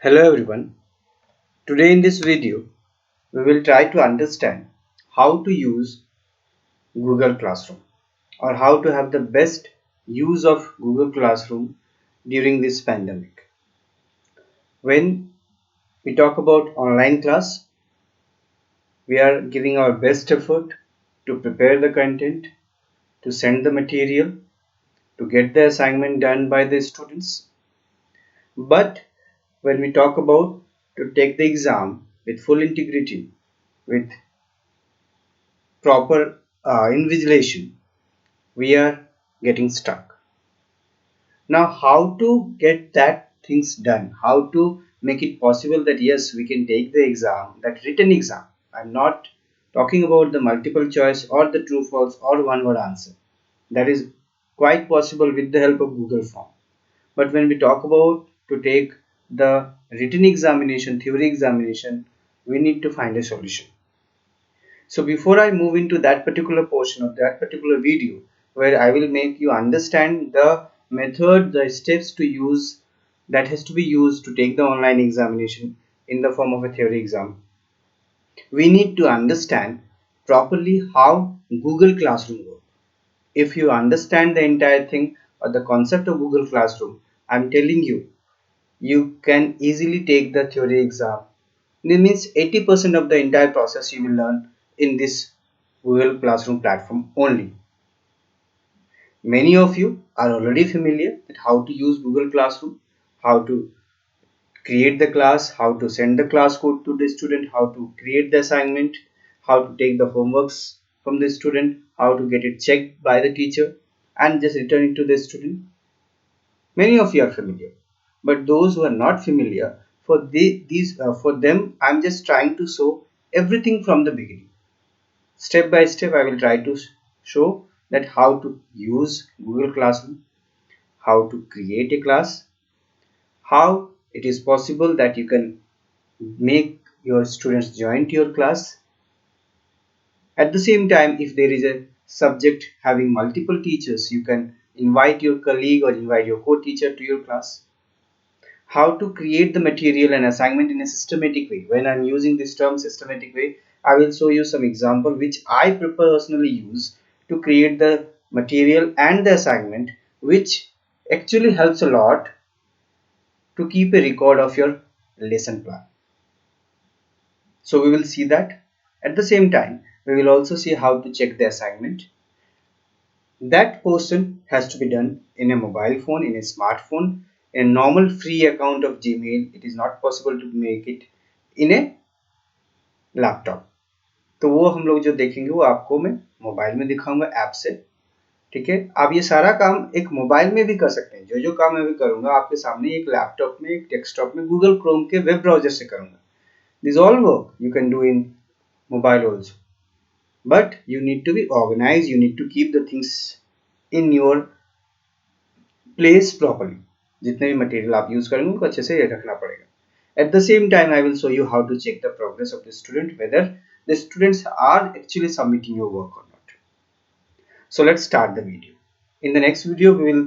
Hello everyone. Today in this video, we will try to understand how to use Google Classroom or how to have the best use of Google Classroom during this pandemic. When we talk about online class, we are giving our best effort to prepare the content, to send the material, to get the assignment done by the students. But when we talk about to take the exam with full integrity, with proper invigilation, we are getting stuck. Now, how to get that things done? How to make it possible that yes, we can take the exam, that written exam. I'm not talking about the multiple choice or the true false or one word answer. That is quite possible with the help of Google Form. But when we talk about to take the written examination, theory examination, we need to find a solution. So before I move into that particular portion of that particular video where I will make you understand the method, the steps to use that has to be used to take the online examination in the form of a theory exam, we need to understand properly how Google Classroom works. If you understand the entire thing or the concept of Google Classroom, I'm telling you, you can easily take the theory exam. It means 80% of the entire process you will learn in this Google Classroom platform only. Many of you are already familiar with how to use Google Classroom, how to create the class, how to send the class code to the student, how to create the assignment, how to take the homeworks from the student, how to get it checked by the teacher and just return it to the student. Many of you are familiar, but those who are not familiar, for them, I'm just trying to show everything from the beginning. Step by step, I will try to show that how to use Google Classroom, how to create a class, how it is possible that you can make your students join to your class. At the same time, if there is a subject having multiple teachers, you can invite your colleague or invite your co-teacher to your class. How to create the material and assignment in a systematic way. When I'm using this term systematic way, I will show you some example which I personally use to create the material and the assignment, which actually helps a lot to keep a record of your lesson plan. So we will see that. At the same time, we will also see how to check the assignment. That portion has to be done in a mobile phone, in a smartphone, a normal free account of Gmail. It is not possible to make it in a laptop. तो वो हम लोग जो देखेंगे वो आपको मैं mobile में दिखाऊंगा ऐप से. ठीक है, आप ये सारा काम एक मोबाइल में भी कर सकते हैं. जो जो काम मैं भी करूंगा आपके सामने एक लैपटॉप में, एक डेस्कटॉप में, गूगल क्रोम के वेब ब्राउजर से करूंगा. This all work you can do in mobile also, but you need to be organize. You need to keep the things in your place properly. जितने भी material आप use करेंगे उनको अच्छे से रखना पड़ेगा. At the same time, I will show you how to check the progress of the student, whether the students are actually submitting your work or not. So let's start the video. In the next video, we will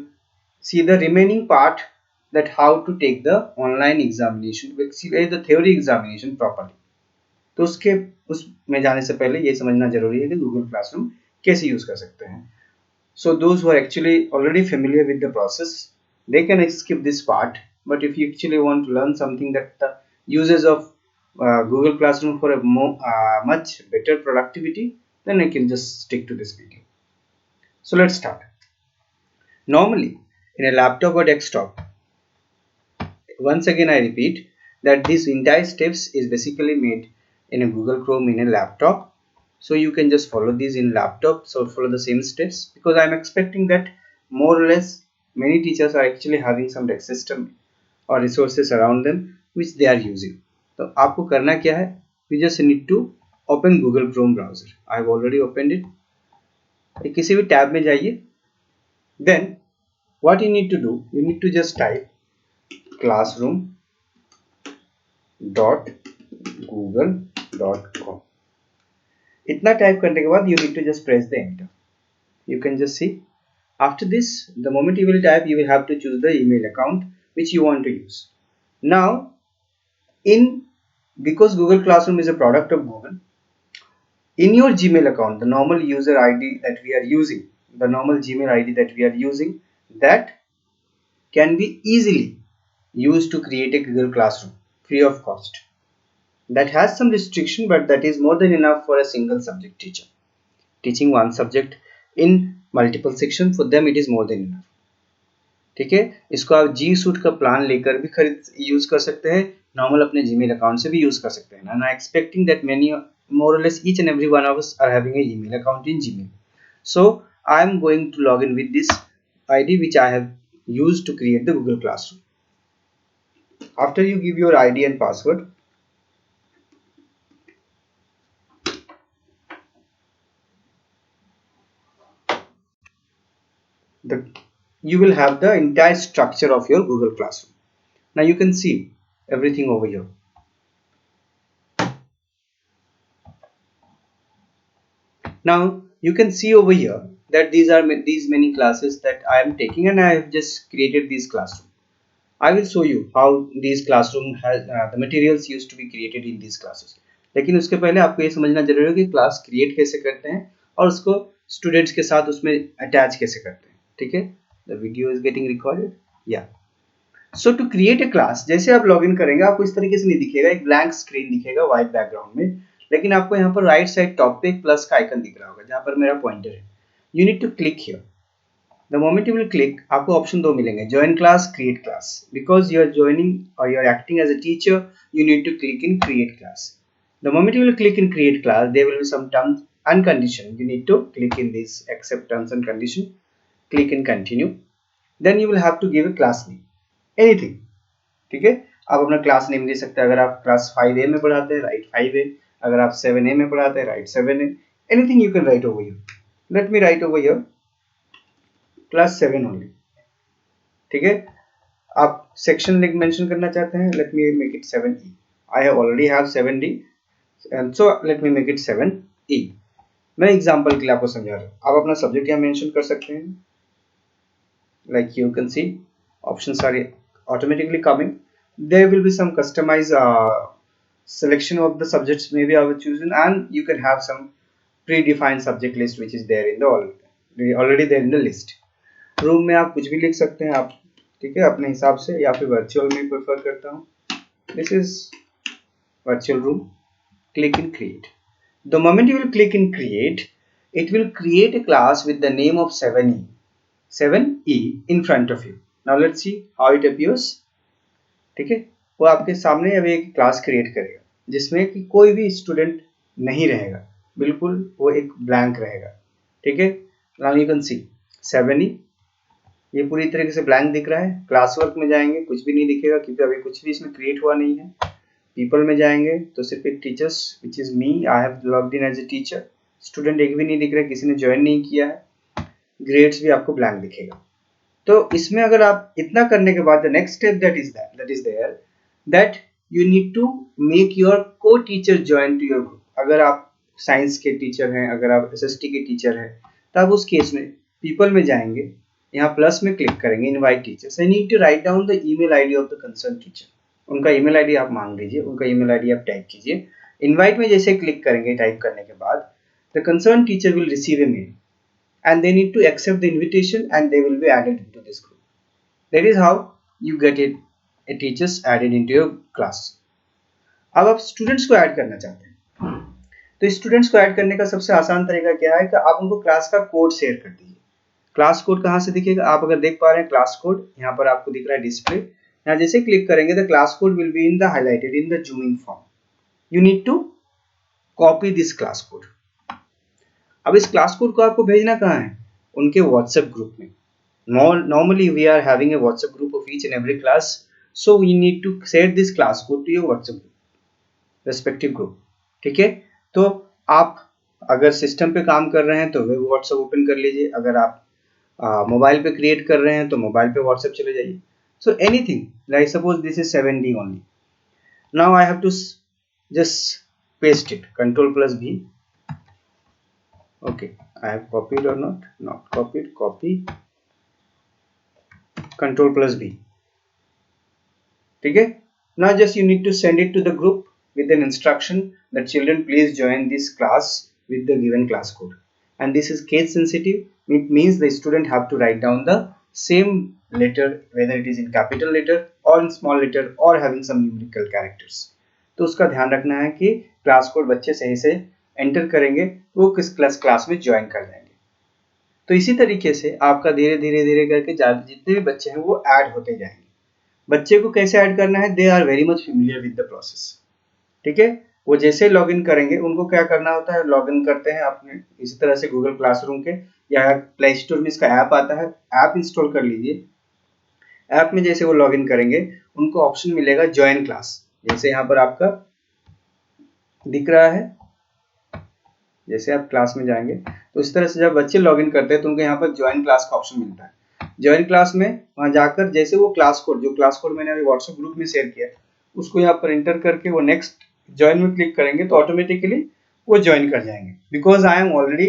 see the remaining part, that how to take the online examination, basically the theory examination properly. तो उसमें जाने से पहले ये समझना जरूरी है कि Google Classroom कैसे यूज कर सकते हैं. So those who are actually already familiar with the process, they can skip this part. But if you actually want to learn something that the uses of Google Classroom for a much better productivity, then I can just stick to this video. So let's start. Normally, in a laptop or desktop, once again I repeat that this entire steps is basically made in a Google Chrome in a laptop. So you can just follow these in laptop. So follow the same steps, because I'm expecting that more or less many teachers are actually having some desk system or resources around them which they are using. तो आपको करना क्या है? You just need to open Google Chrome browser. I've already opened it. किसी भी tab में जाइए. Then what you need to do? You need to just type classroom.google.com. इतना टाइप करने के बाद you need to just press the enter. You can just see. After this, the moment you will type, you will have to choose the email account which you want to use. Now in because Google Classroom is a product of Google, in your Gmail account, the normal user ID that we are using, the normal Gmail ID that we are using, that can be easily used to create a Google Classroom free of cost. That has some restriction, but that is more than enough for a single subject teacher. Teaching one subject in multiple section, for them it is more than enough. ठीक है, इसको आप जी suit का plan लेकर भी खरीद use कर सकते हैं, नॉर्मल अपने जीमेल अकाउंट से भी यूज कर सकते हैं. And I expecting that many more or less each and every one of us are having a email account in Gmail. So I am going to log in with this ID which I have used to create the Google Classroom. After you give your ID and password, you will have the entire structure of your Google Classroom. Now you can see everything over here. Now you can see over here that these are these many classes that I am taking, and I have just created these classroom. I will show you how these classroom has the materials used to be created in these classes. लेकिन उसके पहले आपको ये समझना जरूरी है कि class create कैसे करते हैं और उसको स्टूडेंट्स के साथ उसमें अटैच कैसे करते हैं. ठीक है, the video is getting recorded. या सो टू क्रिएट ए क्लास, जैसे आप लॉगिन करेंगे आपको इस तरीके से नहीं दिखेगा, एक ब्लैंक स्क्रीन दिखेगा व्हाइट बैकग्राउंड में, लेकिन आपको यहाँ पर राइट साइड टॉप पे एक प्लस का आइकन दिख रहा होगा जहाँ पर मेरा पॉइंटर है. You need to click here. The moment you will click, आपको ऑप्शन दो मिलेंगे, join class, create class. Because you are joining और you are acting as a teacher, you need to click in create class. The moment you will click in create class, there will be some terms and condition. You need to click in this accept terms and condition, click in continue. Then you will have to give a class name, anything. ठीक है, आप अपना class name दे सकते हैं. अगर आप class 5A में पढ़ाते हैं, राइट 5A. अगर आप 7A में पढ़ाते हैं, right 7A. Anything you can write over here. Let me right over here class 7 only. ठीक है, आप सेक्शन लिंक मेंशन करना चाहते हैं, let me make it 7E. I have already have 7D, and so let me make it 7E. मैं example के लिए आपको समझा रहा हूँ. आप अपना सब्जेक्ट यहाँ मेंशन कर सकते हैं. Like you can see, options are automatically coming. There will be some customized selection of the subjects maybe I will choose, and you can have some predefined subject list which is there in the already there in the list. Room में आप कुछ भी लिख सकते हैं आप, ठीक है, अपने हिसाब से, या फिर वर्चुअल में प्रेफर करता हूँ. This is virtual room. Click in create. The moment you will click in create, it will create a class with the name of 7E in front of you. Now let's see how it appears. ठीक है, वो आपके सामने अभी एक class create करेगा जिसमें कि कोई भी स्टूडेंट नहीं रहेगा, बिल्कुल वो एक ब्लैंक रहेगा. ठीक है, now you can see 7E, ये पूरी तरीके से ब्लैंक दिख रहा है. क्लास वर्क में जाएंगे, कुछ भी नहीं दिखेगा क्योंकि अभी कुछ भी इसमें क्रिएट हुआ नहीं है. पीपल में जाएंगे तो सिर्फ एक teachers which is me, I have logged in as a teacher. Student एक भी नहीं दिख रहा है, किसी ने ज्वाइन नहीं किया है. ग्रेड्स भी आपको ब्लैंक दिखेगा. तो इसमें अगर आप इतना करने के बाद the next step that is there, that you need to make your co teacher join to your group. अगर आप साइंस के टीचर हैं, अगर आप एसएसटी के टीचर हैं, तब उस केस में पीपल में जाएंगे, यहाँ प्लस में क्लिक करेंगे, invite teachers. I need to write down the email ID of the concern teacher. उनका ईमेल आईडी आप मांग लीजिए, उनका ईमेल आईडी आप टाइप कीजिए. इनवाइट में जैसे क्लिक करेंगे, टाइप करने के बाद the concern teacher will receive a mail and they need to accept the invitation and they will be added into this group. That is how you get it, a teachers added into your class. अब आप students को add करना चाहते हैं, तो students को add करने का सबसे आसान तरीका क्या है कि आप उनको क्लास का कोड शेयर कर दीजिए. क्लास कोड कहाँ से दिखेगा, आप अगर देख पा रहे हैं क्लास कोड यहाँ पर आपको दिख रहा है डिस्प्ले. यहाँ जैसे क्लिक करेंगे the class code will be in the highlighted in the zooming form. You need to copy this class code. अब इस क्लास कोड को आपको भेजना कहाँ है, उनके व्हाट्सएप ग्रुप में. Normally we are having a WhatsApp group of each and every class, so we need to share this class code to your WhatsApp group, respective group. ठीक है, तो आप अगर सिस्टम पे काम कर रहे हैं तो वेब व्हाट्सएप ओपन कर लीजिए. अगर आप मोबाइल पे क्रिएट कर रहे हैं तो मोबाइल पे व्हाट्सएप चले जाइए. So anything, like suppose this is 7D only. Now I have to just paste it, Ctrl+V. Okay, I have copied or not copied, copy, Ctrl+V. ठीक है, Now just you need to send it to the group with an instruction that children please join this class with the given class code. And this is case sensitive. It means the student have to write down the same letter, whether it is in capital letter or in small letter or having some numerical characters. तो उसका ध्यान रखना है कि class code बच्चे सही से enter करेंगे तो वो किस क्लास में ज्वाइन कर जाएंगे। तो इसी तरीके से आपका धीरे धीरे धीरे करके जितने भी बच्चे हैं वो ऐड होते जाएंगे। बच्चे को कैसे ऐड करना है, they are very much familiar with the process. ठीक है, वो जैसे लॉगिन करेंगे उनको क्या करना होता है, लॉगिन करते हैं अपने इसी तरह से गूगल क्लासरूम के या प्ले स्टोर में इसका ऐप आता है, ऐप इंस्टॉल कर लीजिए। ऐप में जैसे वो लॉगिन करेंगे उनको ऑप्शन मिलेगा ज्वाइन क्लास, जैसे यहाँ पर आपका दिख रहा है। जैसे आप क्लास में जाएंगे तो इस तरह से जब बच्चे लॉगिन करते हैं तो उनको यहाँ पर ज्वाइन क्लास का ऑप्शन मिलता है। ज्वाइन क्लास में वहां जाकर जैसे वो क्लास कोड, जो क्लास कोड मैंने अभी व्हाट्सएप ग्रुप में शेयर किया है, उसको यहाँ पर एंटर करके वो नेक्स्ट ज्वाइन में क्लिक करेंगे तो ऑटोमेटिकली वो ज्वाइन कर जाएंगे। Because I am already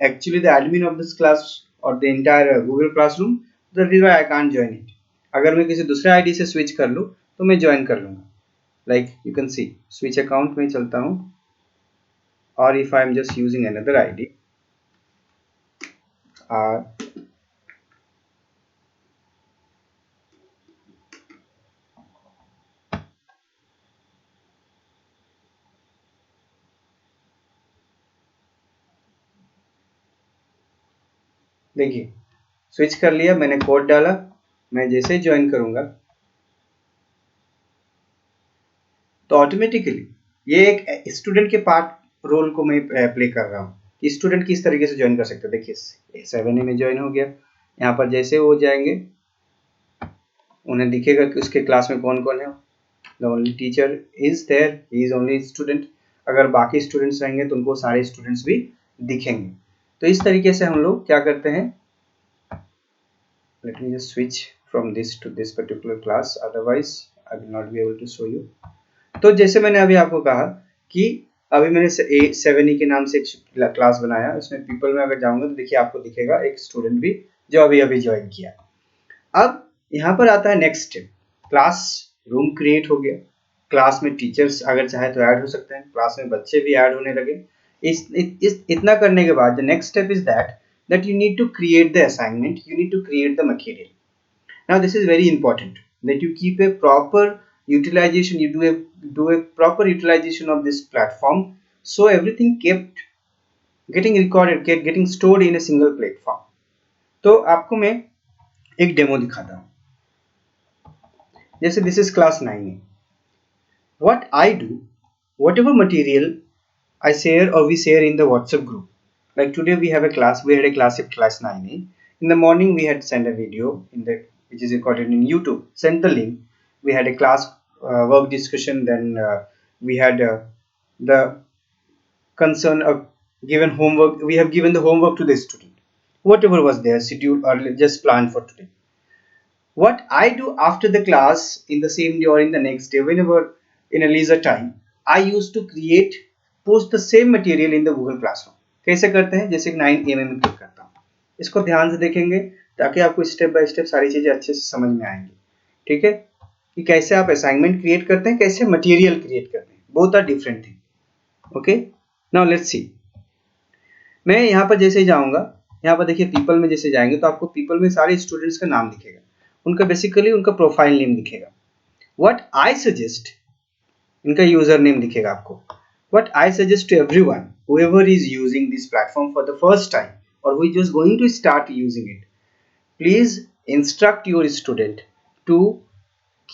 actually the admin of this class और the entire Google classroom, that is why I can't join it. अगर मैं किसी दूसरे आईडी से स्विच कर लूँ तो मैं ज्वाइन कर लूंगा। Like you can see switch account में चलता हूँ, और if I am just using another ID, देखिए स्विच कर लिया, मैंने कोड डाला, मैं जैसे ही ज्वाइन करूंगा तो ऑटोमेटिकली ये एक स्टूडेंट के पार्ट रोल को मैं प्ले कर रहा हूँ कि स्टूडेंट किस तरीके से ज्वाइन कर सकते हैं। देखिए 7A में ज्वाइन हो गया, यहाँ पर जैसे वो जाएंगे उन्हें दिखेगा कि उसके क्लास में कौन कौन है। The only teacher is there, he is only student. अगर बाकी स्टूडेंट्स रहेंगे तो उनको सारे स्टूडेंट्स भी दिखेंगे। तो इस तरीके से हम लोग क्या करते हैं, let me just switch from this to this particular class, otherwise I will not be able to show you। तो जैसे मैंने अभी आपको कहा कि अभी मैंने 7E के नाम से एक क्लास बनाया, उसमें पीपल में अगर जाऊंगा तो देखिए आपको दिखेगा एक स्टूडेंट भी जो अभी अभी ज्वाइन किया। अब यहाँ पर आता है next step, class room create हो गया, क्लास में टीचर्स अगर चाहे तो ऐड हो सकते हैं, क्लास में बच्चे भी ऐड होने लगे। इतना करने के बाद the next step is that you need to create the assignment, you need to create the material। Now this is very important that you keep a proper utilization, you do a proper utilization of this platform, so everything kept getting recorded, getting stored in a single platform। तो आपको मैं एक demo दिखाता हूँ। जैसे this is class 9A, what I do, whatever material I share or we share in the WhatsApp group, like today we have a class, we had a class at class 9A. In the morning we had sent a video in the which is recorded in YouTube, sent the link, we had a class work discussion, then we had the concern of given homework, we have given the homework to the student, whatever was there scheduled or just planned for today. What I do after the class in the same day or in the next day, whenever in a leisure time, I used to create, post the same material in the Google Classroom। कैसे करते हैं, जैसे 9A में click करता हूँ, इसको ध्यान से देखेंगे ताकि आपको स्टेप बाय स्टेप सारी चीजें अच्छे से समझ में आएंगी। ठीक है, कि कैसे आप असाइनमेंट क्रिएट करते हैं, कैसे मटेरियल क्रिएट करते हैं, both are different thing. Okay, now let's see. मैं यहाँ पर जैसे जाऊंगा, यहाँ पर देखिए पीपल में जैसे जाएंगे तो आपको पीपल में सारे स्टूडेंट्स का नाम दिखेगा, उनका बेसिकली उनका प्रोफाइल नेम दिखेगा। व्हाट आई सजेस्ट, इनका यूजर नेम दिखेगा आपको। What I suggest to everyone whoever is using this platform for the first time or who is just going to start using it, please instruct your student to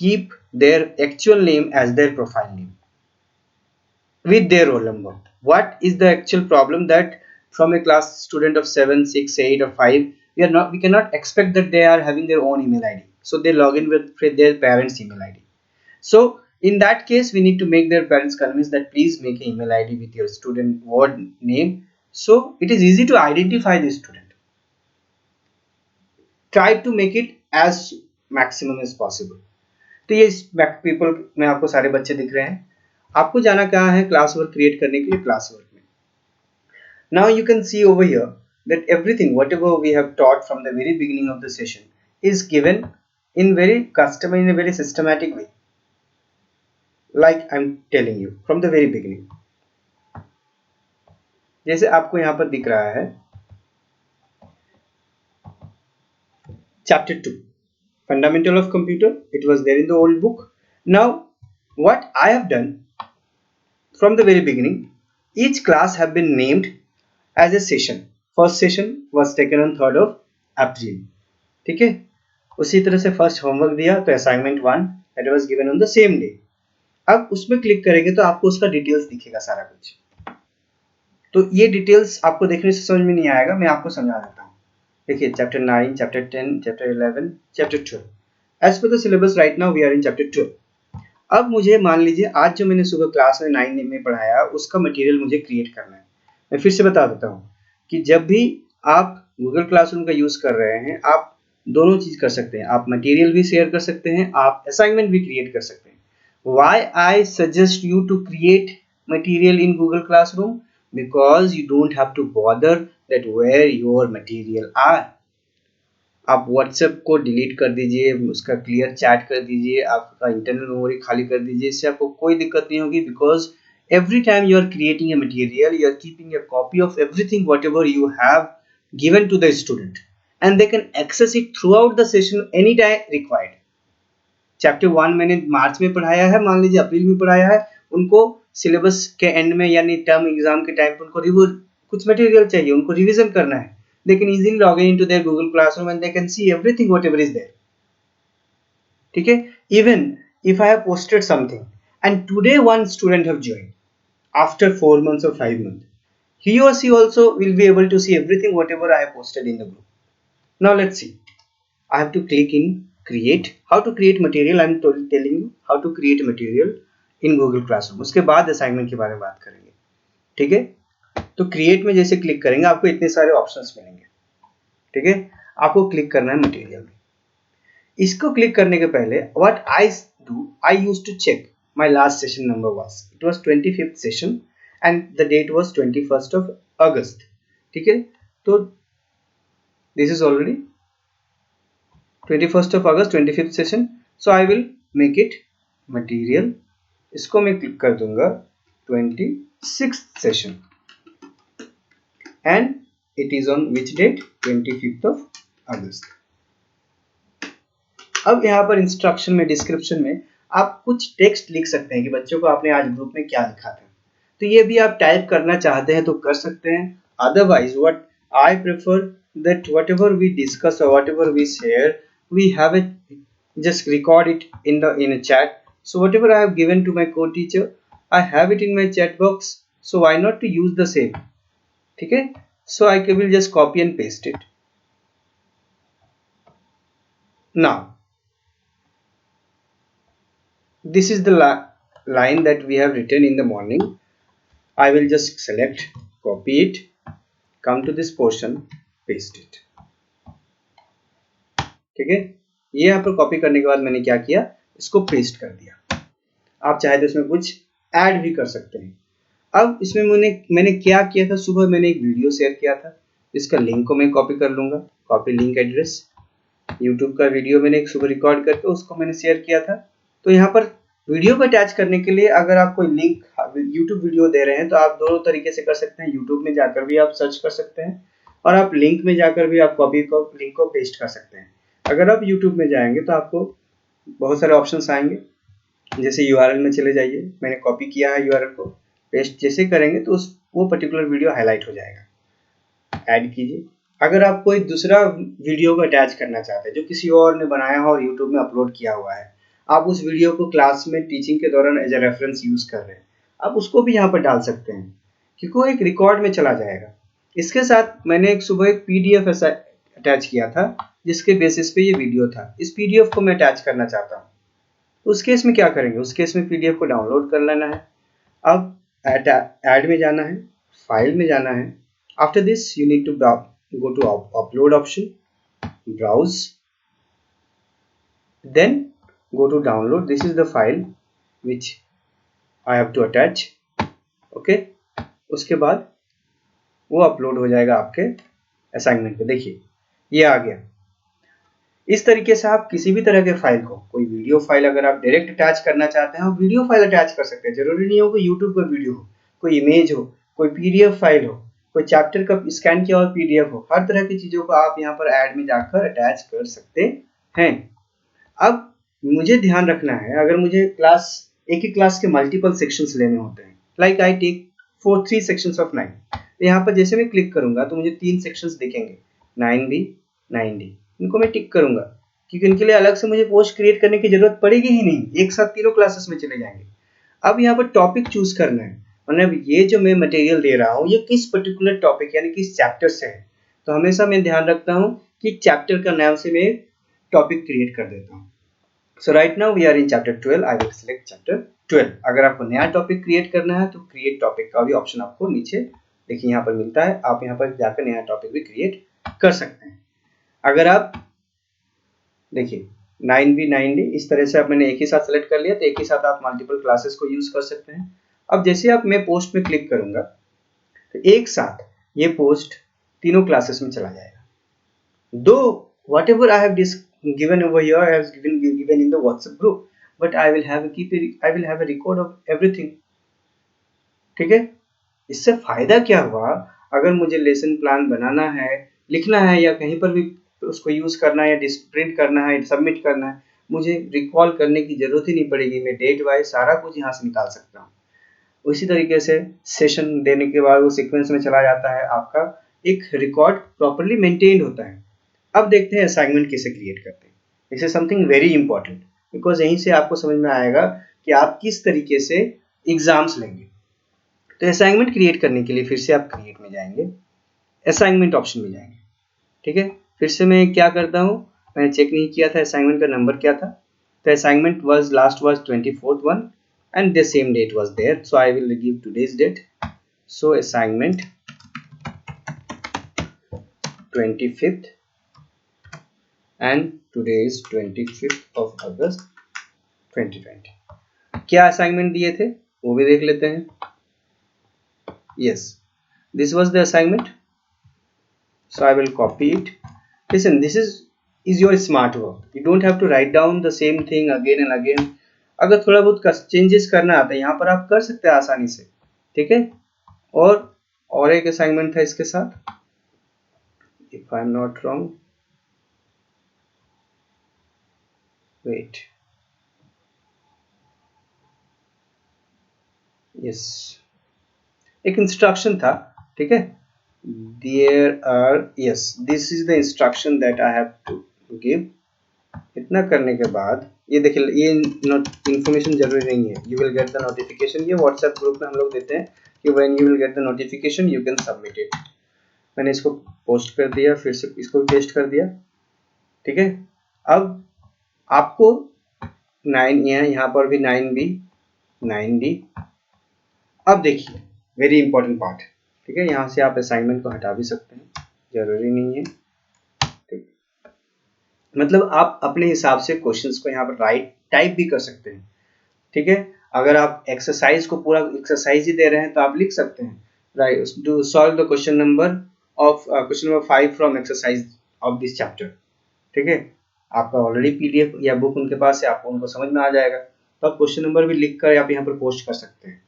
keep their actual name as their profile name with their roll number। What is the actual problem that from a class student of 7, 6, 8 or 5, we cannot expect that they are having their own email ID, so they log in with their parents email ID। So in that case we need to make their parents convinced that please make an email ID with your student word name, so it is easy to identify the student। Try to make it as maximum as possible। तो ये people में आपको सारे बच्चे दिख रहे हैं। आपको जाना कहाँ है, क्लास वर्क क्रिएट करने के लिए क्लास वर्क में। Now you can see over here that everything whatever we have taught from the very beginning of the session is given in very custom, in a very systematic way। like I'm telling you from the very beginning. जैसे आपको यहाँ पर दिख रहा है chapter 2 fundamental of computer, it was there in the old book. Now what I have done from the very beginning, each class have been named as a session. First session was taken on 3rd of April. ठीक है, उसी तरह से first homework दिया तो assignment 1 that was given on the same day. अब उसमें click करेंगे तो आपको उसका डिटेल्स दिखेगा सारा कुछ. तो ये डिटेल्स आपको देखने से समझ में नहीं आएगा, मैं आपको समझा देता हूँ. देखिए chapter 9, chapter 10, chapter 11, chapter 12. As per the syllabus right now we are in chapter 12. अब मुझे मान लीजिए आज जो मैंने सुबह क्लास में 9 में पढ़ाया उसका मटेरियल मुझे क्रिएट करना है. मैं फिर से बता देता हूँ कि जब भी आप गूगल क्लासरूम का यूज कर रहे हैं आप दोनों चीज कर सकते हैं. आप मटेरियल भी शेयर कर सकते हैं, आप असाइनमेंट भी क्रिएट कर सकते हैं. Why I suggest you to create material in Google classroom? Because you don't have to bother that where your material are. आप व्हाट्सएप को डिलीट कर दीजिए, उसका क्लियर चैट कर दीजिए, आपका इंटरनल मेमोरी खाली कर दीजिए, इससे आपको कोई दिक्कत नहीं होगी. Because every time you are creating a material, you are keeping a copy of everything whatever you have given to the student, and they can access it throughout the session anytime required. Chapter 1 मैंने मार्च में पढ़ाया है, मान लीजिए अप्रैल में पढ़ाया है, उनको सिलेबस के एंड में यानी टर्म एग्जाम के टाइम पर उनको कुछ मटेरियल चाहिए, उनको रिवीजन करना है. They can easily log into their Google Classroom and they can see everything whatever is there. ठीक है, even if I have posted something and today one student have joined after 4 months or 5 months, he or she also will be able to see everything whatever I have posted in the group. Now let's see. I have to click in create. How to create material? I am telling you how to create material in Google Classroom. उसके बाद assignment के बारे में बात करेंगे. ठीक है, तो क्रिएट में जैसे क्लिक करेंगे आपको इतने सारे ऑप्शंस मिलेंगे. ठीक है, आपको क्लिक करना है मटेरियल में. इसको क्लिक करने के पहले what I do, I used to check my last session number was, it was 25th session and the date was 21st of August. ठीक है, तो this is already 21st of August 25th session, so I will make it material. इसको मैं click कर दूंगा 26th session and it is on which date? 25th of August. अब यहाँ पर इंस्ट्रक्शन में डिस्क्रिप्शन में आप कुछ टेक्स्ट लिख सकते हैं कि बच्चों को आपने आज ग्रुप में क्या लिखा था. तो ये भी आप टाइप करना चाहते हैं तो कर सकते हैं. Otherwise what I prefer that whatever we discuss और whatever we share we have it, just record it in a chat. So whatever I have given to my co teacher I have it in my chat box, so why not to use the same. ठीक है, so I will just copy and paste it. Now this is the line that we have written in the morning. I will just select, copy it, come to this portion, paste it. ठीक है, ये यहाँ पर copy करने के बाद मैंने क्या किया, इसको पेस्ट कर दिया. आप चाहे तो इसमें कुछ ऐड भी कर सकते हैं. अब इसमें मैंने क्या किया था, सुबह मैंने एक वीडियो शेयर किया था, इसका लिंक को मैं कॉपी कर लूंगा. कॉपी लिंक एड्रेस, यूट्यूब का वीडियो मैंने एक सुबह रिकॉर्ड करके उसको मैंने शेयर किया था. तो यहाँ पर वीडियो को अटैच करने के लिए अगर आप कोई लिंक यूट्यूब वीडियो दे रहे हैं तो आप दोनों तरीके से कर सकते हैं. यूट्यूब में जाकर भी आप सर्च कर सकते हैं और आप लिंक में जाकर भी आप कॉपी को लिंक को पेस्ट कर सकते हैं. अगर आप यूट्यूब में जाएंगे तो आपको बहुत सारे ऑप्शंस आएंगे. जैसे यूआरएल में चले जाइए, मैंने कॉपी किया है यूआरएल को, पेस्ट जैसे करेंगे तो वो पर्टिकुलर वीडियो हाईलाइट हो जाएगा. ऐड कीजिए. अगर आप कोई दूसरा वीडियो को अटैच करना चाहते हैं जो किसी और ने बनाया हो और यूट्यूब में अपलोड किया हुआ है, आप उस वीडियो को क्लास में टीचिंग के दौरान एज ए रेफरेंस यूज कर रहे हैं, आप उसको भी यहाँ पर डाल सकते हैं क्योंकि वो एक रिकॉर्ड में चला जाएगा. इसके साथ मैंने एक सुबह एक पीडीएफ अटैच किया था जिसके बेसिस पे ये वीडियो था. इस पीडीएफ को मैं अटैच करना चाहता हूँ. उस केस में क्या करेंगे, उस केस में पीडीएफ को डाउनलोड कर लेना है. अब ऐड में जाना है, फाइल में जाना है. After this you need to go to upload option, browse, then go to download. This is the file which I have to attach. okay, उसके बाद वो अपलोड हो जाएगा आपके असाइनमेंट पे. देखिए ये आ गया. इस तरीके से आप किसी भी तरह के फाइल को, कोई वीडियो फाइल अगर आप डायरेक्ट अटैच करना चाहते हैं, वीडियो फाइल अटैच कर सकते हैं। जरूरी नहीं हो कि यूट्यूब का वीडियो हो, कोई इमेज हो, कोई पीडीएफ फाइल हो, कोई चैप्टर का स्कैन किया हुआ पीडीएफ हो, हर तरह की चीजों को आप यहाँ पर ऐड में जाकर अटैच कर सकते हैं। अब मुझे ध्यान रखना है, अगर मुझे एक ही क्लास के मल्टीपल सेक्शंस लेने होते हैं, like I take for 3 sections of 9, तो यहाँ पर जैसे मैं क्लिक करूंगा तो मुझे 3 सेक्शंस दिखेंगे, 9B 9D। इनको मैं टिक करूंगा क्योंकि इनके लिए अलग से मुझे पोस्ट क्रिएट करने की जरूरत पड़ेगी ही नहीं, एक साथ तीनों क्लासेस में चले जाएंगे। अब यहाँ पर टॉपिक चूज करना है, मतलब ये जो मैं मटेरियल दे रहा हूँ ये किस पर्टिकुलर टॉपिक यानी किस चैप्टर से है। तो हमेशा मैं ध्यान रखता हूँ कि चैप्टर का नाम से मैं टॉपिक क्रिएट कर देता हूँ। So right now we are in chapter 12, I will select chapter 12। अगर आपको नया टॉपिक क्रिएट करना है तो क्रिएट टॉपिक का भी ऑप्शन आपको नीचे देखिए यहाँ पर मिलता है, आप यहाँ पर जाकर नया टॉपिक भी क्रिएट कर सकते हैं। अगर आप देखिए 9B 9D इस तरह से आप मैंने एक ही साथ सेलेक्ट कर लिया, तो एक ही साथ आप मल्टीपल क्लासेस को यूज कर सकते हैं। अब जैसे आप मैं पोस्ट में क्लिक करूंगा तो एक साथ ये पोस्ट तीनों क्लासेस में चला जाएगा। दो whatever I have given over here I have given in the WhatsApp group, but I will have a record of everything। ठीक है, इससे फायदा क्या हुआ, अगर मुझे लेसन प्लान बनाना है, लिखना है या कहीं पर भी उसको यूज करना है या प्रिंट करना है, सबमिट करना है, मुझे रिकॉल करने की जरूरत ही नहीं पड़ेगी। मैं डेट वाइज सारा कुछ यहाँ से निकाल सकता हूँ। उसी तरीके से सेशन देने के बाद वो सीक्वेंस में चला जाता है, आपका एक रिकॉर्ड प्रॉपरली मेंटेन्ड होता है। अब देखते हैं असाइनमेंट कैसे क्रिएट करते हैं। This is something very important, because यहीं से आपको समझ में आएगा कि आप किस तरीके से एग्जाम्स लेंगे। तो असाइनमेंट क्रिएट करने के लिए फिर से आप क्रिएट में जाएंगे, असाइनमेंट ऑप्शन में जाएंगे। ठीक है, फिर से मैं क्या करता हूँ, मैंने चेक नहीं किया था असाइनमेंट का नंबर क्या था। तो assignment last was 24th one and the same date was there, so I will give today's date। so assignment 25th and today is 25th of August 2020। क्या असाइनमेंट दिए थे वो भी देख लेते हैं। yes, this was the assignment, so I will copy it। listen, this is your smart work, you don't have to write down the same thing again and again। अगर थोड़ा बहुत चेंजेस करना आता है यहाँ पर आप कर सकते हैं आसानी से। ठीक है, और एक असाइनमेंट था इसके साथ, if I am not wrong, wait, yes, एक इंस्ट्रक्शन था। ठीक है, there are, yes, this is the instruction that I have to give. इतना करने के बाद ये देखिए, ये इन्फॉर्मेशन जरूरी नहीं है, you will get the notification. ये व्हाट्सएप ग्रुप में हम लोग देते हैं कि when you will get the notification you can submit it. मैंने इसको पोस्ट कर दिया, फिर से इसको पेस्ट कर दिया। ठीक है, अब आपको 9 यहाँ पर भी 9B 9D। अब देखिए वेरी इंपॉर्टेंट पार्ट। ठीक है, यहाँ से आप असाइनमेंट को हटा भी सकते हैं, जरूरी नहीं है। ठीक, मतलब आप अपने हिसाब से क्वेश्चंस को यहाँ पर टाइप भी कर सकते हैं। ठीक है, अगर आप एक्सरसाइज को पूरा एक्सरसाइज ही दे रहे हैं तो आप लिख सकते हैं, right, to solve the question number 5 from exercise of this chapter. ठीक है, आपका ऑलरेडी पीडीएफ या बुक उनके पास है, आपको उनको समझ में आ जाएगा, तो आप क्वेश्चन नंबर भी लिख कर आप यहाँ पर पोस्ट कर सकते हैं।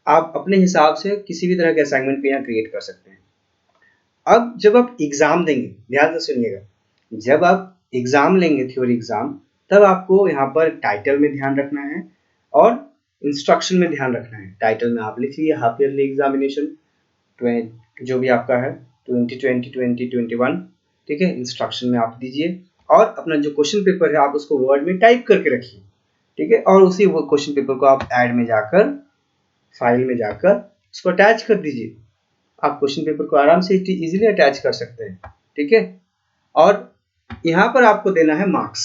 आप अपने हिसाब से किसी भी तरह के असाइनमेंट पे यहाँ क्रिएट कर सकते हैं। अब जब आप एग्जाम देंगे, ध्यान से सुनिएगा, जब आप एग्जाम लेंगे थ्योरी एग्जाम, तब आपको यहाँ पर टाइटल में ध्यान रखना है और इंस्ट्रक्शन में ध्यान रखना है। टाइटल में आप लिखिए हाफ ईयरली एग्जामिनेशन जो भी आपका है 2020-2021। ठीक है, इंस्ट्रक्शन में आप दीजिए और अपना जो क्वेश्चन पेपर है आप उसको वर्ड में टाइप करके रखिए। ठीक है, और उसी वो क्वेश्चन पेपर को आप ऐड में जाकर, फाइल में जाकर उसको अटैच कर दीजिए। आप क्वेश्चन पेपर को आराम से इजीली अटैच कर सकते हैं। ठीक है, और यहाँ पर आपको देना है मार्क्स।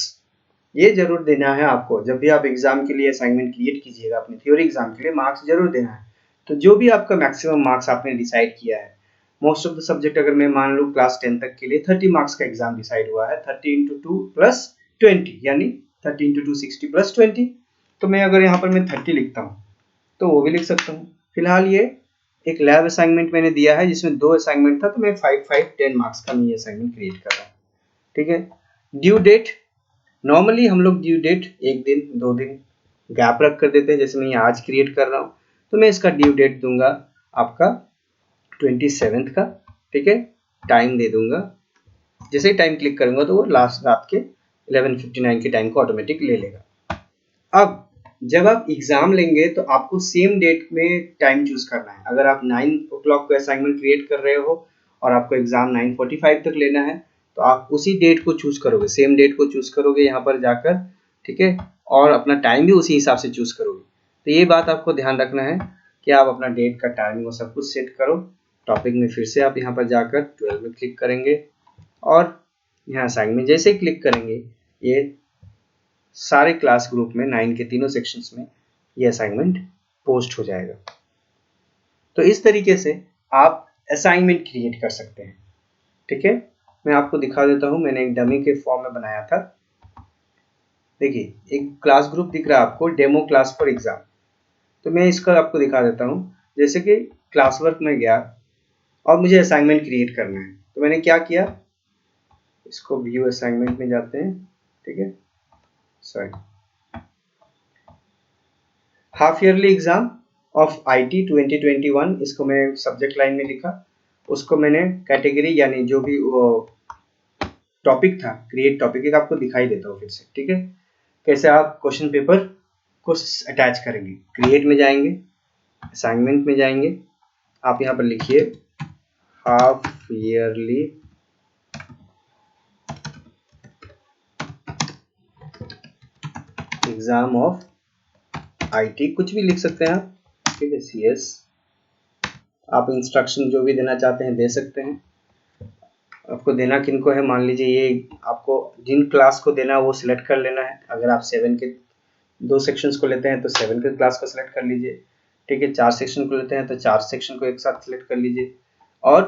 ये जरूर देना है आपको, जब भी आप एग्जाम के लिए असाइनमेंट क्रिएट कीजिएगा अपने थ्योरी एग्जाम के लिए, मार्क्स जरूर देना है। तो जो भी आपका मैक्सिमम मार्क्स आपने डिसाइड किया है, मोस्ट ऑफ द सब्जेक्ट अगर मैं मान लूँ क्लास 10 तक के लिए 30 मार्क्स का एग्जाम डिसाइड हुआ है, 30 × 2 + 20 यानी 30 × 2 60 + 20। तो मैं अगर यहाँ पर मैं 30 लिखता हूँ तो वो भी लिख सकता हूँ। फिलहाल ये एक लैब असाइनमेंट मैंने दिया है जिसमें 2 असाइनमेंट था, तो मैं 5 5 10 मार्क्स का मैं ये असाइनमेंट क्रिएट कर रहा हूँ। ठीक है, ड्यू डेट, नॉर्मली हम लोग ड्यू डेट 1 दिन 2 दिन गैप रख कर देते हैं। जैसे मैं आज क्रिएट कर रहा हूँ तो मैं इसका ड्यू डेट दूंगा आपका 27 का, ठीक है। टाइम दे दूंगा, जैसे ही टाइम क्लिक करूंगा तो वो लास्ट रात के 11:59 के टाइम को ऑटोमेटिक ले लेगा। अब जब आप एग्जाम लेंगे तो आपको सेम डेट में टाइम चूज करना है। अगर आप 9 o'clock को असाइनमेंट क्रिएट कर रहे हो और आपको एग्जाम 9:45 तक लेना है तो आप उसी डेट को चूज करोगे, सेम डेट को चूज करोगे यहाँ पर जाकर, ठीक है। और अपना टाइम भी उसी हिसाब से चूज करोगे। तो ये बात आपको ध्यान रखना है कि आप अपना डेट का टाइमिंग वो सब कुछ सेट करो। टॉपिक में फिर से आप यहाँ पर जाकर 12 में क्लिक करेंगे और यहाँ असाइनमेंट जैसे ही क्लिक करेंगे ये सारे क्लास ग्रुप में 9 के तीनों सेक्शंस में ये असाइनमेंट पोस्ट हो जाएगा। तो इस तरीके से आप असाइनमेंट क्रिएट कर सकते हैं, ठीक है। मैं आपको दिखा देता हूं, मैंने एक डमी के फॉर्म में बनाया था। देखिए एक क्लास ग्रुप दिख रहा है आपको, डेमो क्लास फॉर एग्जाम। तो मैं इसका आपको दिखा देता हूं। जैसे कि क्लास वर्क में गया और मुझे असाइनमेंट क्रिएट करना है तो मैंने क्या किया, इसको व्यू असाइनमेंट में जाते हैं, ठीक है। Sorry, half yearly exam of IT 2021, इसको मैं सब्जेक्ट लाइन में लिखा। उसको मैंने कैटेगरी यानी जो भी वो टॉपिक था, क्रिएट टॉपिक, एक आपको दिखाई देता हूँ फिर से, ठीक है। कैसे आप क्वेश्चन पेपर को अटैच करेंगे। क्रिएट में जाएंगे, असाइनमेंट में जाएंगे, आप यहाँ पर लिखिए half yearly exam of IT, कुछ भी लिख सकते हैं आप, ठीक है। सीएस आप इंस्ट्रक्शन जो भी देना चाहते हैं दे सकते हैं। आपको देना किनको है, मान लीजिए ये आपको जिन क्लास को देना है वो सिलेक्ट कर लेना है। अगर आप 7 के 2 सेक्शंस को लेते हैं तो 7 के क्लास को सिलेक्ट कर लीजिए, ठीक है। 4 सेक्शन को लेते हैं तो 4 सेक्शन को एक साथ सिलेक्ट कर लीजिए और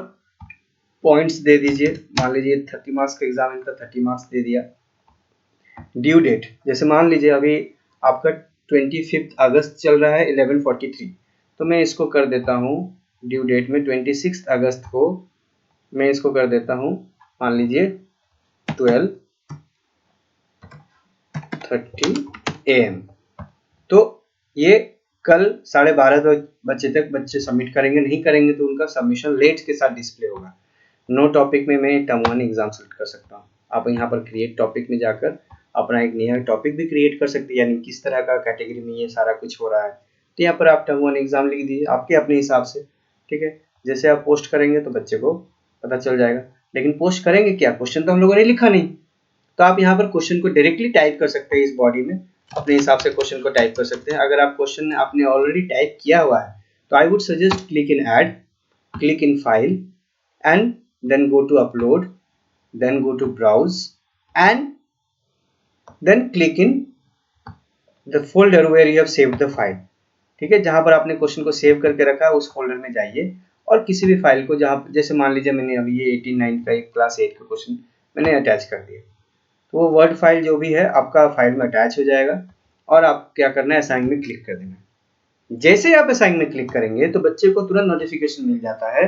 पॉइंट्स दे दीजिए। मान लीजिए 30 मार्क्स का एग्जाम है तो 30 मार्क्स दे दिया। ड्यू डेट, जैसे मान लीजिए अभी आपका 25 अगस्त चल रहा है 11:43, तो मैं इसको कर देता हूँ ड्यू डेट में 26 अगस्त को मैं इसको कर देता हूँ मान लीजिए 12:30 AM। तो ये कल 12:30 बजे तक बच्चे सबमिट करेंगे, नहीं करेंगे तो उनका सबमिशन लेट के साथ डिस्प्ले होगा। नो टॉपिक में मैं टर्म 1 एग्जाम सेलेक्ट कर सकता हूँ। आप यहाँ पर क्रिएट टॉपिक में जाकर अपना एक नया टॉपिक भी क्रिएट कर सकते हैं, यानी किस तरह का कैटेगरी में ये सारा कुछ हो रहा है। तो यहाँ पर आप टर्म 1 एग्जाम लिख दीजिए आपके अपने हिसाब से, ठीक है। जैसे आप पोस्ट करेंगे तो बच्चे को पता चल जाएगा। लेकिन पोस्ट करेंगे क्या, क्वेश्चन तो हम लोगों ने लिखा नहीं, तो आप यहाँ पर क्वेश्चन को डायरेक्टली टाइप कर सकते हैं। इस बॉडी में अपने हिसाब से क्वेश्चन को टाइप कर सकते हैं। अगर आप क्वेश्चन आपने ऑलरेडी टाइप किया हुआ है तो I would suggest click in add, click in file and then go to upload, then go to browse and then click in the folder where you have saved the file, ठीक है। जहां पर आपने question को save करके रखा है उस फोल्डर में जाइए और किसी भी फाइल को जहां, जैसे मान लीजिए मैंने अभी ये 89 का एक क्लास 8 का क्वेश्चन मैंने अटैच कर दिया, तो वो वर्ड फाइल जो भी है आपका फाइल में अटैच हो जाएगा और आप क्या करना है, असाइन में क्लिक कर देना है। जैसे ही आप असाइन में क्लिक करेंगे तो बच्चे को तुरंत नोटिफिकेशन मिल जाता है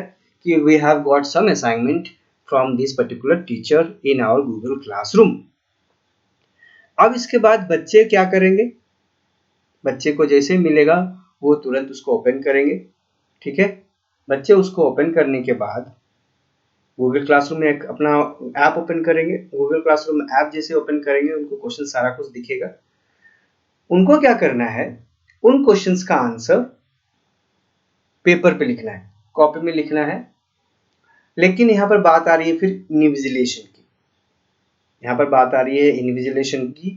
कि we have got some assignment from this particular teacher in our Google classroom. अब इसके बाद बच्चे क्या करेंगे, बच्चे को जैसे मिलेगा वो तुरंत उसको ओपन करेंगे, ठीक है। बच्चे उसको ओपन करने के बाद गूगल क्लासरूम में एक अपना ऐप ओपन करेंगे। गूगल क्लासरूम ऐप जैसे ओपन करेंगे उनको क्वेश्चन सारा कुछ दिखेगा। उनको क्या करना है, उन क्वेश्चंस का आंसर पेपर पे लिखना है, कॉपी में लिखना है। लेकिन यहाँ पर बात आ रही है फिर इनविजिलेशन की, यहाँ पर बात आ रही है इनविजिलेशन की,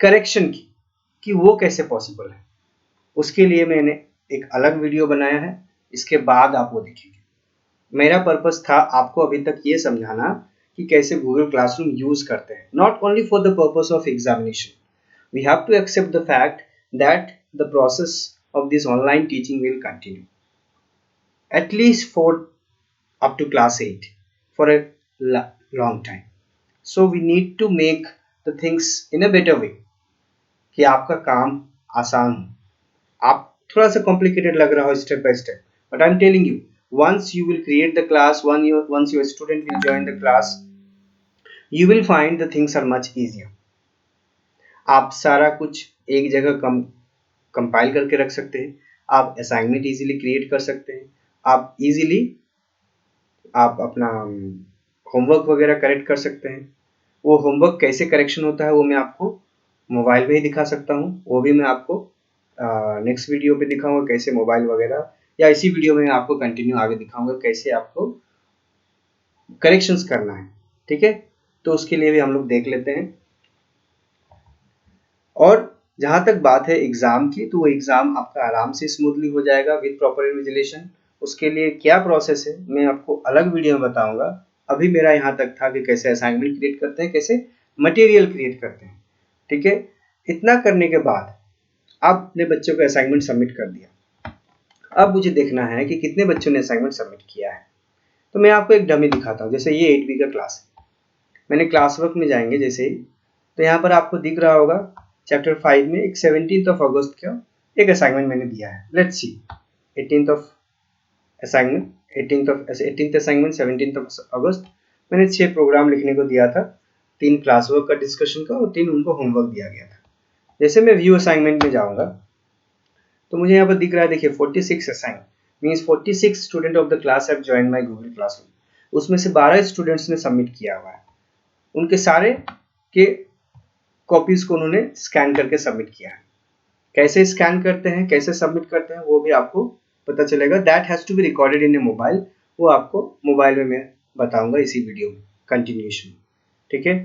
करेक्शन की, कि वो कैसे पॉसिबल है। उसके लिए मैंने एक अलग वीडियो बनाया है, इसके बाद आप वो देखेंगे। मेरा पर्पस था आपको अभी तक ये समझाना कि कैसे गूगल क्लासरूम यूज करते हैं, not only for the purpose of examination. We have to accept the fact that the process of this online teaching will continue at least for up to class 8 for a long time. So we need to make the things in a better way कि आपका काम आसान हो। आप थोड़ा सा complicated लग रहा हो step by step, but I am telling you once you will create the class, once your student will join the class, you will find the things are much easier. आप सारा कुछ एक जगह कंपाइल करके रख सकते हैं, आप असाइनमेंट इजीली क्रिएट कर सकते हैं, आप इजीली आप अपना होमवर्क वगैरह करेक्ट कर सकते हैं। वो होमवर्क कैसे करेक्शन होता है वो मैं आपको मोबाइल पे ही दिखा सकता हूँ, वो भी मैं आपको नेक्स्ट वीडियो पे दिखाऊंगा कैसे मोबाइल वगैरह, या इसी वीडियो में आपको कंटिन्यू आगे दिखाऊंगा कैसे आपको करेक्शंस करना है। ठीक है, तो उसके लिए भी हम लोग देख लेते हैं। और जहाँ तक बात है एग्जाम की, तो वो एग्जाम आपका आराम से स्मूथली हो जाएगा विद प्रॉपर इन्विजिलेशन। उसके लिए क्या प्रोसेस है मैं आपको अलग वीडियो में बताऊंगा। अभी मेरा यहाँ तक था कि कैसे असाइनमेंट क्रिएट करते हैं, कैसे मटेरियल क्रिएट करते हैं। ठीक है, इतना करने के बाद आप अपने बच्चों को असाइनमेंट सबमिट कर दिया। अब मुझे देखना है कि कितने बच्चों ने असाइनमेंट सबमिट किया है। तो मैं आपको एक डमी दिखाता हूँ। जैसे ये 8वीं का क्लास है, मैंने क्लास वर्क में जाएंगे जैसे ही, तो यहाँ पर आपको दिख रहा होगा चैप्टर 5 में एक 17 अगस्त का एक असाइनमेंट मैंने दिया है। Let's see 18th assignment 18th assignment 17 अगस्त मैंने 6 प्रोग्राम लिखने को दिया था, 3 क्लास वर्क का डिस्कशन का और 3 उनको होमवर्क दिया गया था। जैसे मैं व्यू असाइनमेंट में जाऊंगा तो मुझे यहाँ पर दिख रहा है, देखिए 46 assign means 46 student of the class have join my Google classroom. उसमें से 12 स्टूडेंट्स ने सबमिट किया हुआ है, उनके सारे के कॉपीज को उन्होंने स्कैन करके सबमिट किया है। कैसे स्कैन करते हैं, कैसे सबमिट करते हैं वो भी आपको पता चलेगा। That has to be recorded in a mobile, वो आपको मोबाइल में मैं बताऊंगा इसी वीडियो में कंटिन्यूएशन। ठीक है,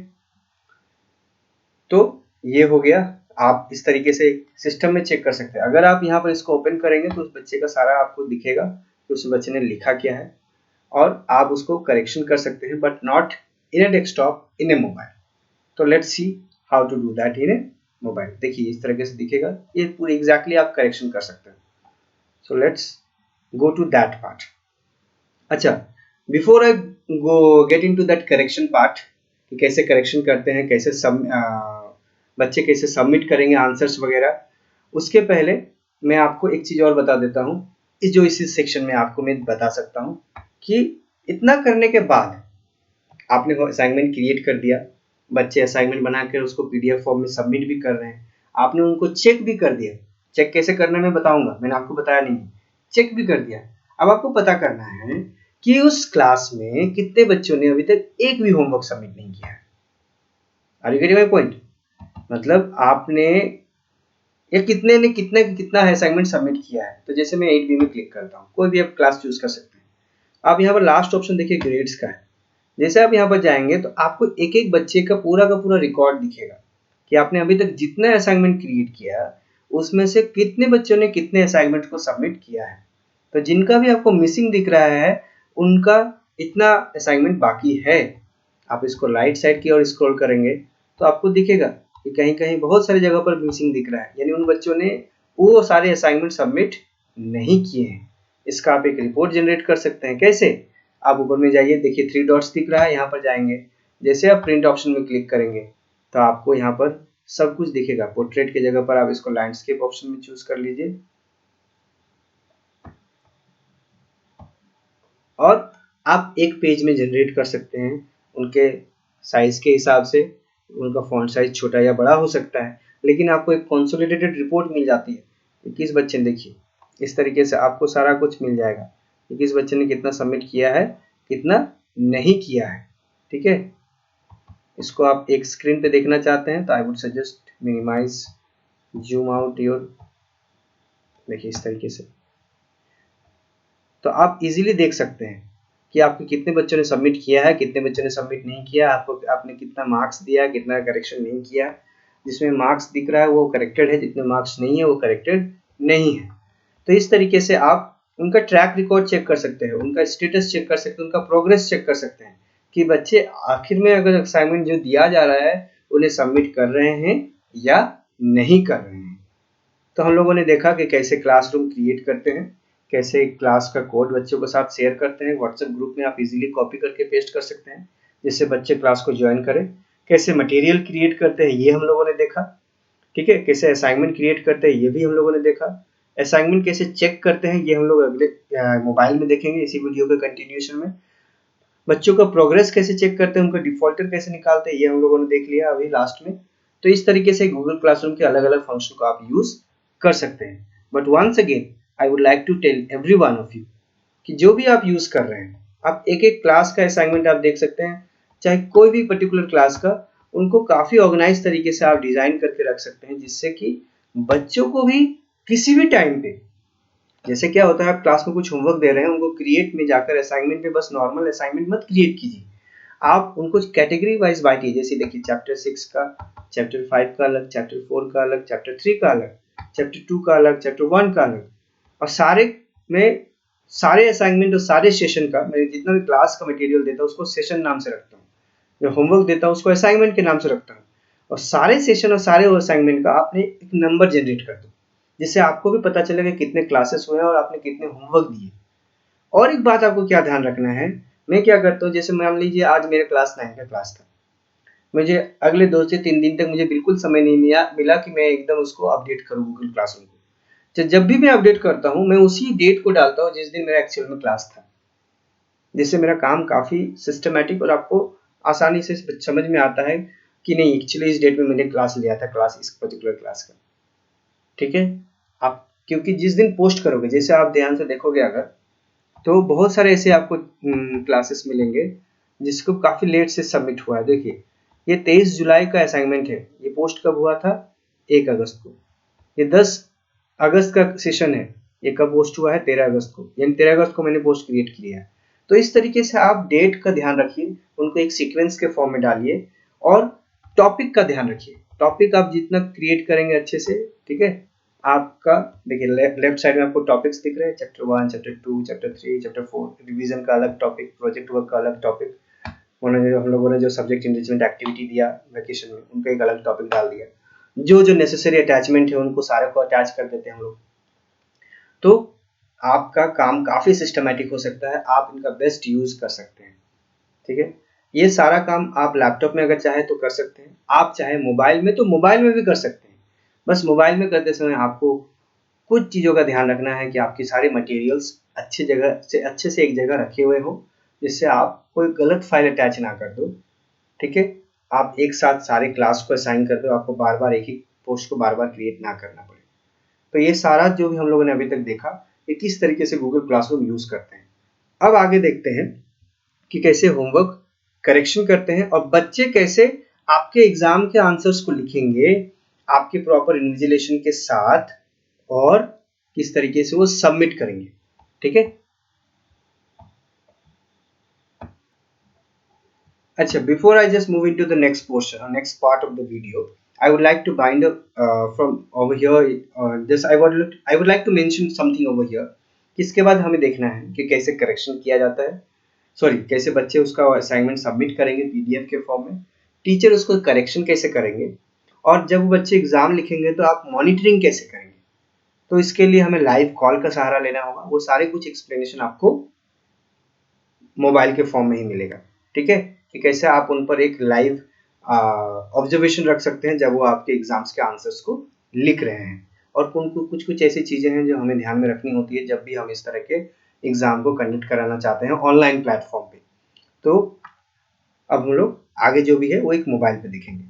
तो ये हो गया। आप इस तरीके से सिस्टम में चेक कर सकते हैं। अगर आप यहाँ पर इसको ओपन करेंगे तो उस बच्चे का सारा आपको दिखेगा कि उस बच्चे ने लिखा क्या है, और आप उसको करेक्शन कर सकते हैं, but not in a desktop, in a mobile. तो let's see how to do that in a mobile. देखिए इस तरीके से दिखेगा, ये पूरी एग्जैक्टली आप करेक्शन कर सकते हैं। So let's go to that part. अच्छा, before I go get into that correction part कि कैसे करेक्शन करते हैं, कैसे बच्चे कैसे सबमिट करेंगे आंसर्स वगैरह, उसके पहले मैं आपको एक चीज और बता देता हूँ। इस सेक्शन में आपको मैं बता सकता हूँ कि इतना करने के बाद आपने असाइनमेंट क्रिएट कर दिया, बच्चे असाइनमेंट बनाकर उसको पीडीएफ फॉर्म में सबमिट भी कर रहे हैं, आपने उनको चेक भी कर दिया। चेक कैसे करना मैं बताऊंगा, मैंने आपको बताया नहीं, चेक भी कर दिया। अब आपको पता करना है कि उस क्लास में कितने बच्चों ने अभी तक एक भी होमवर्क सबमिट नहीं किया है। Are you getting my point? मतलब आपने या कितने ने कितना असाइनमेंट सबमिट किया है। तो जैसे मैं 8B में क्लिक करता हूँ, कोई भी आप क्लास चूज कर सकते हैं। आप यहाँ पर लास्ट ऑप्शन देखिए ग्रेड्स का है। जैसे आप यहाँ पर जाएंगे तो आपको एक एक बच्चे का पूरा रिकॉर्ड दिखेगा कि आपने अभी तक जितना असाइनमेंट क्रिएट किया उसमें से कितने बच्चों ने कितने असाइनमेंट को सबमिट किया है। तो जिनका भी आपको मिसिंग दिख रहा है उनका इतना असाइनमेंट बाकी है। आप इसको राइट साइड की ओर स्क्रॉल करेंगे तो आपको दिखेगा कि कहीं कहीं बहुत सारी जगह पर मिसिंग दिख रहा है, यानी उन बच्चों ने वो सारे असाइनमेंट सबमिट नहीं किए हैं। इसका आप एक रिपोर्ट जनरेट कर सकते हैं। कैसे? आप ऊपर में जाइए, देखिए 3 डॉट्स दिख रहा है, यहाँ पर जाएंगे, जैसे आप प्रिंट ऑप्शन में क्लिक करेंगे तो आपको यहाँ पर सब कुछ दिखेगा। पोर्ट्रेट की जगह पर आप इसको लैंडस्केप ऑप्शन में चूज कर लीजिए और आप एक पेज में जनरेट कर सकते हैं। उनके साइज के हिसाब से उनका फॉन्ट साइज छोटा या बड़ा हो सकता है, लेकिन आपको एक कंसोलिडेटेड रिपोर्ट मिल जाती है। किस बच्चे ने, देखिए इस तरीके से आपको सारा कुछ मिल जाएगा कि किस बच्चे ने कितना सबमिट किया है, कितना नहीं किया है। ठीक है, इसको आप एक स्क्रीन पे देखना चाहते हैं तो I would suggest minimize zoom out your, देखिए इस तरीके से तो आप इजीली देख सकते हैं कि आपके कितने बच्चों ने सबमिट किया है, कितने बच्चों ने सबमिट नहीं किया, आपने कितना मार्क्स दिया, कितना करेक्शन नहीं किया। जिसमें मार्क्स दिख रहा है वो करेक्टेड है, जितने मार्क्स नहीं है वो करेक्टेड नहीं है। तो इस तरीके से आप उनका ट्रैक रिकॉर्ड चेक कर सकते हैं, उनका स्टेटस चेक कर सकते हैं, उनका प्रोग्रेस चेक कर सकते हैं कि बच्चे आखिर में अगर असाइनमेंट जो दिया जा रहा है उन्हें सबमिट कर रहे हैं या नहीं कर रहे हैं। तो हम लोगों ने देखा कि कैसे क्लासरूम क्रिएट करते हैं, कैसे क्लास का कोड बच्चों के साथ शेयर करते हैं। व्हाट्सएप ग्रुप में आप इजीली कॉपी करके पेस्ट कर सकते हैं जिससे बच्चे क्लास को ज्वाइन करें। कैसे मटेरियल क्रिएट करते हैं ये हम लोगों ने देखा। ठीक है, कैसे असाइनमेंट क्रिएट करते हैं ये भी हम लोगों ने देखा। असाइनमेंट कैसे चेक करते हैं ये हम लोग अगले मोबाइल में देखेंगे इसी वीडियो के कंटिन्यूएशन में। बच्चों का प्रोग्रेस कैसे चेक करते हैं, उनका डिफॉल्टर कैसे निकालते हैं, ये हम लोगों ने देख लिया अभी लास्ट में। तो इस तरीके से गूगल क्लासरूम के अलग अलग फंक्शन को आप यूज कर सकते हैं। But once again I would like to tell every one of you कि जो भी आप यूज कर रहे हैं, आप एक एक क्लास का असाइनमेंट आप देख सकते हैं, चाहे कोई भी पर्टिकुलर क्लास का, उनको काफी ऑर्गेनाइज तरीके से आप डिजाइन करके रख सकते हैं, जिससे कि बच्चों को भी किसी भी टाइम पे, जैसे क्या होता है आप क्लास में कुछ होमवर्क दे रहे हैं, उनको क्रिएट में जाकर असाइनमेंट में बस नॉर्मल असाइनमेंट मत क्रिएट कीजिए, आप उनको कैटेगरी वाइज बांटिए। जैसे देखिए चैप्टर 6 का, चैप्टर 5 का अलग, चैप्टर 4 का अलग, चैप्टर 3 का अलग, चैप्टर 2 का अलग, चैप्टर 1 का अलग, और सारे में सारे असाइनमेंट और सारे सेशन का, मैं जितना भी क्लास का मटेरियल देता हूँ उसको सेशन नाम से रखता हूँ, जो होमवर्क देता हूँ उसको असाइनमेंट के नाम से रखता हूँ, और सारे सेशन और सारे असाइनमेंट का आपने एक नंबर जनरेट कर दो, जिससे आपको भी पता चलेगा कितने क्लासेस हुए और आपने कितने होमवर्क दिए। और एक बात आपको क्या ध्यान रखना है, मैं क्या करता हूँ, जैसे मान लीजिए आज मेरे क्लास 9 का क्लास था, मुझे अगले 2 से 3 दिन तक मुझे बिल्कुल समय नहीं मिला कि मैं एकदम उसको अपडेट करूँ गूगल क्लासरूम को। तो जब भी मैं अपडेट करता हूँ, मैं उसी डेट को डालता हूँ जिस दिन मेरा एक्चुअल में क्लास था, जिससे मेरा काम काफ़ी सिस्टमैटिक और आपको आसानी से समझ में आता है कि नहीं एक्चुअली इस डेट में मैंने क्लास लिया था, क्लास इस पर्टिकुलर क्लास का। ठीक है, आप क्योंकि जिस दिन पोस्ट करोगे, जैसे आप ध्यान से देखोगे अगर, तो बहुत सारे ऐसे आपको क्लासेस मिलेंगे जिसको काफ़ी लेट से सबमिट हुआ है। देखिए ये 23 जुलाई का असाइनमेंट है, ये पोस्ट कब हुआ था, 1 अगस्त को। ये 10 अगस्त का सेशन है, ये कब पोस्ट हुआ है, 13 अगस्त को, यानी 13 अगस्त को मैंने पोस्ट क्रिएट किया है। तो इस तरीके से आप डेट का ध्यान रखिए, उनको एक सीक्वेंस के फॉर्म में डालिए, और टॉपिक का ध्यान रखिए। टॉपिक आप जितना क्रिएट करेंगे अच्छे से, ठीक है, आपका देखिए लेफ्ट साइड में आपको टॉपिक्स दिख रहे हैं, chapter 1, chapter 2, chapter 3, chapter 4, revision का अलग टॉपिक, प्रोजेक्ट वर्क का अलग टॉपिक, उन्होंने जो हम लोगों ने जो सब्जेक्ट इंगेजमेंट एक्टिविटी दिया वैकेशन में, उनका एक अलग टॉपिक डाल दिया। जो जो नेसेसरी अटैचमेंट है उनको सारे को अटैच कर देते हैं हम लोग। तो आपका काम काफ़ी सिस्टमैटिक हो सकता है, आप इनका बेस्ट यूज कर सकते हैं। ठीक है, ये सारा काम आप लैपटॉप में अगर चाहे तो कर सकते हैं, आप चाहे मोबाइल में तो मोबाइल में भी कर सकते हैं। बस मोबाइल में करते समय आपको कुछ चीज़ों का ध्यान रखना है कि आपकी सारे मटेरियल्स अच्छे से एक जगह रखे हुए हो, जिससे आप कोई गलत फाइल अटैच ना कर दो। ठीक है, आप एक साथ सारे क्लास को असाइन कर दो, आपको बार बार एक ही पोस्ट को बार बार क्रिएट ना करना पड़े। तो ये सारा जो भी हम लोगों ने अभी तक देखा, ये किस तरीके से गूगल क्लासरूम यूज करते हैं। अब आगे देखते हैं कि कैसे होमवर्क करेक्शन करते हैं, और बच्चे कैसे आपके एग्जाम के आंसर्स को लिखेंगे आपके प्रॉपर इन्विजिलेशन के साथ, और किस तरीके से वो सबमिट करेंगे। ठीक है, अच्छा, before I just move into the next portion or next part of the video, I would like to bind up from over here. Just I would like to mention something over here. इसके बाद हमें देखना है कि कैसे correction किया जाता है, सॉरी कैसे बच्चे उसका असाइनमेंट सबमिट करेंगे पीडीएफ के फॉर्म में, टीचर उसको करेक्शन कैसे करेंगे, और जब बच्चे एग्जाम लिखेंगे तो आप मॉनिटरिंग कैसे करेंगे। तो इसके लिए हमें लाइव कॉल का सहारा लेना होगा, वो सारे कुछ एक्सप्लेनेशन आपको मोबाइल के फॉर्म में ही मिलेगा। ठीक है, कि कैसे आप उन पर एक लाइव ऑब्जर्वेशन रख सकते हैं जब वो आपके एग्जाम्स के आंसर्स को लिख रहे हैं, और उनको कुछ कुछ ऐसी चीज़ें हैं जो हमें ध्यान में रखनी होती है जब भी हम इस तरह के एग्जाम को कंडक्ट कराना चाहते हैं ऑनलाइन प्लेटफॉर्म पे। तो अब हम लोग आगे जो भी है वो एक मोबाइल पे देखेंगे।